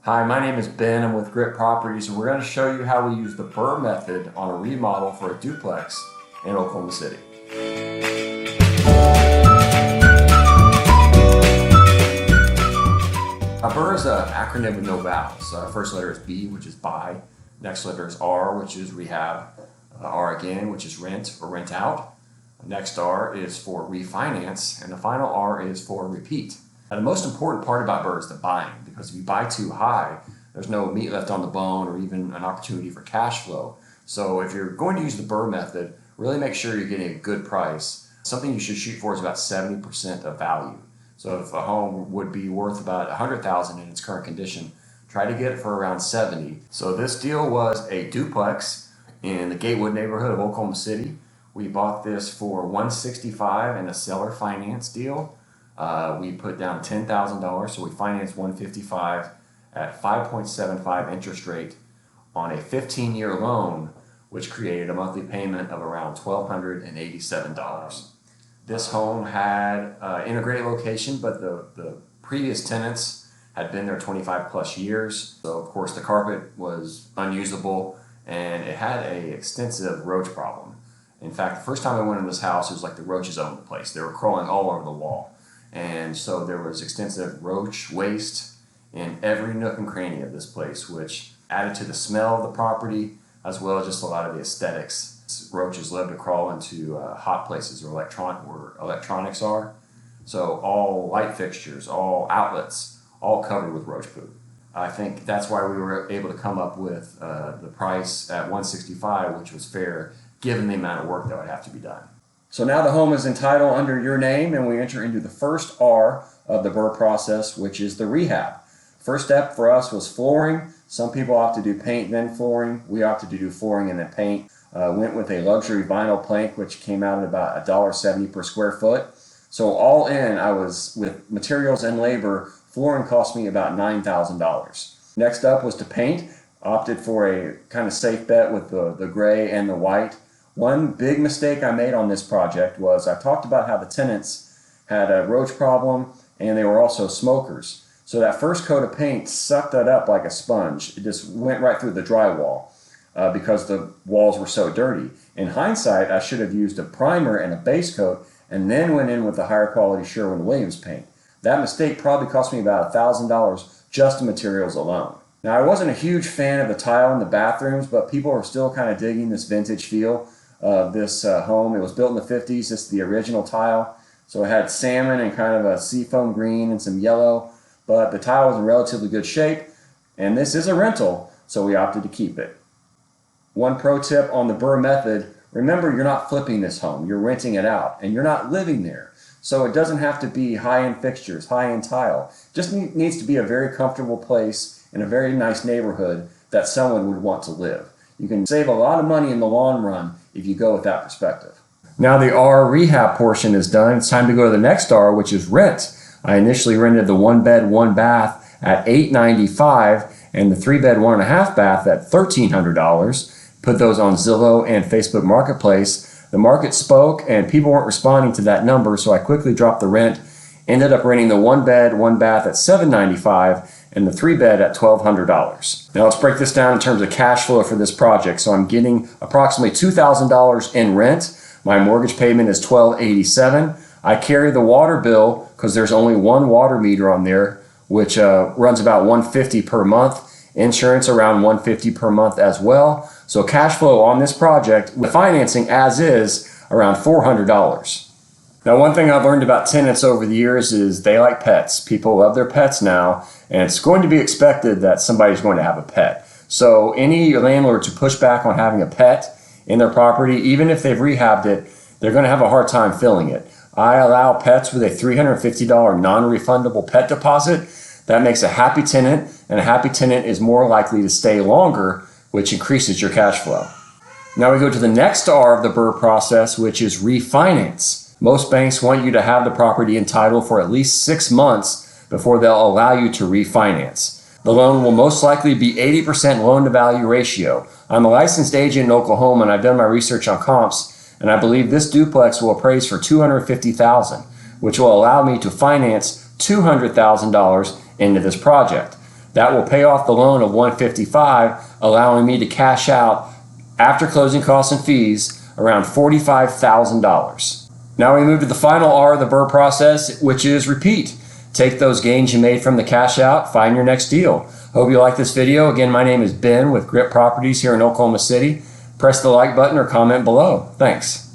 Hi, my name is Ben. I'm with Grit Properties, and we're going to show you how we use the BRRRR method on a remodel for a duplex in Oklahoma City. BRRRR is an acronym with no vowels. First letter is B, which is buy. Next letter is R, which is rehab. R again, which is rent or rent out. Next R is for refinance, and the final R is for repeat. Now, the most important part about BRRRR is the buying, because if you buy too high, there's no meat left on the bone or even an opportunity for cash flow. So if you're going to use the BRRRR method, really make sure you're getting a good price. Something you should shoot for is about 70% of value. So if a home would be worth about $100,000 in its current condition, try to get it for around 70. So this deal was a duplex in the Gatewood neighborhood of Oklahoma City. We bought this for $165 in a seller finance deal. We put down $10,000, so we financed $155 at 5.75 interest rate on a 15-year loan, which created a monthly payment of around $1,287. This home had integrated location, but the previous tenants had been there 25 plus years. So of course the carpet was unusable and it had an extensive roach problem. In fact, the first time I went in this house, it was like the roaches owned the place. They were crawling all over the wall. And so there was extensive roach waste in every nook and cranny of this place, which added to the smell of the property, as well as just a lot of the aesthetics. Roaches love to crawl into hot places where electronics are. So all light fixtures, all outlets, all covered with roach poop. I think that's why we were able to come up with the price at $165, which was fair given the amount of work that would have to be done. So now the home is entitled under your name, and we enter into the first R of the BRRRR process, which is the rehab. First step for us was flooring. Some people opt to do paint then flooring. We opted to do flooring and then paint. Went with a luxury vinyl plank, which came out at about $1.70 per square foot. So all in, I was, with materials and labor, flooring cost me about $9,000. Next up was to paint. Opted for a kind of safe bet with the gray and the white. One big mistake I made on this project was I talked about how the tenants had a roach problem and they were also smokers. So that first coat of paint sucked that up like a sponge. It just went right through the drywall because the walls were so dirty. In hindsight, I should have used a primer and a base coat and then went in with the higher quality Sherwin-Williams paint. That mistake probably cost me about $1,000 just the materials alone. Now, I wasn't a huge fan of the tile in the bathrooms, but people are still kind of digging this vintage feel of this home. It was built in the 50s. This is the original tile. So it had salmon and kind of a seafoam green and some yellow, but the tile was in relatively good shape. And this is a rental, so we opted to keep it. One pro tip on the BRRRR method, remember you're not flipping this home. You're renting it out and you're not living there. So it doesn't have to be high-end fixtures, high-end tile. It just needs to be a very comfortable place in a very nice neighborhood that someone would want to live. You can save a lot of money in the long run if you go with that perspective. Now the R rehab portion is done. It's time to go to the next R, which is rent. I initially rented the 1-bed, 1-bath at $895 and the 3-bed, 1.5 bath at $1,300. Put those on Zillow and Facebook Marketplace. The market spoke and people weren't responding to that number, so I quickly dropped the rent. Ended up renting the 1-bed, 1-bath at $795 and the 3-bed at $1,200. Now let's break this down in terms of cash flow for this project. So I'm getting approximately $2,000 in rent. My mortgage payment is $1,287. I carry the water bill because there's only one water meter on there, which runs about $150 per month. Insurance around $150 per month as well. So cash flow on this project with financing as is around $400. Now, one thing I've learned about tenants over the years is they like pets. People love their pets now, and it's going to be expected that somebody's going to have a pet. So any landlords who push back on having a pet in their property, even if they've rehabbed it, they're going to have a hard time filling it. I allow pets with a $350 non-refundable pet deposit. That makes a happy tenant, and a happy tenant is more likely to stay longer, which increases your cash flow. Now we go to the next R of the BRRRR process, which is refinance. Most banks want you to have the property entitled for at least 6 months before they'll allow you to refinance. The loan will most likely be 80% loan-to-value ratio. I'm a licensed agent in Oklahoma, and I've done my research on comps, and I believe this duplex will appraise for $250,000, which will allow me to finance $200,000 into this project. That will pay off the loan of $155,000, allowing me to cash out after closing costs and fees around $45,000. Now we move to the final R of the BRRRR process, which is repeat. Take those gains you made from the cash out, find your next deal. Hope you like this video. Again, my name is Ben with Grip Properties here in Oklahoma City. Press the like button or comment below. Thanks.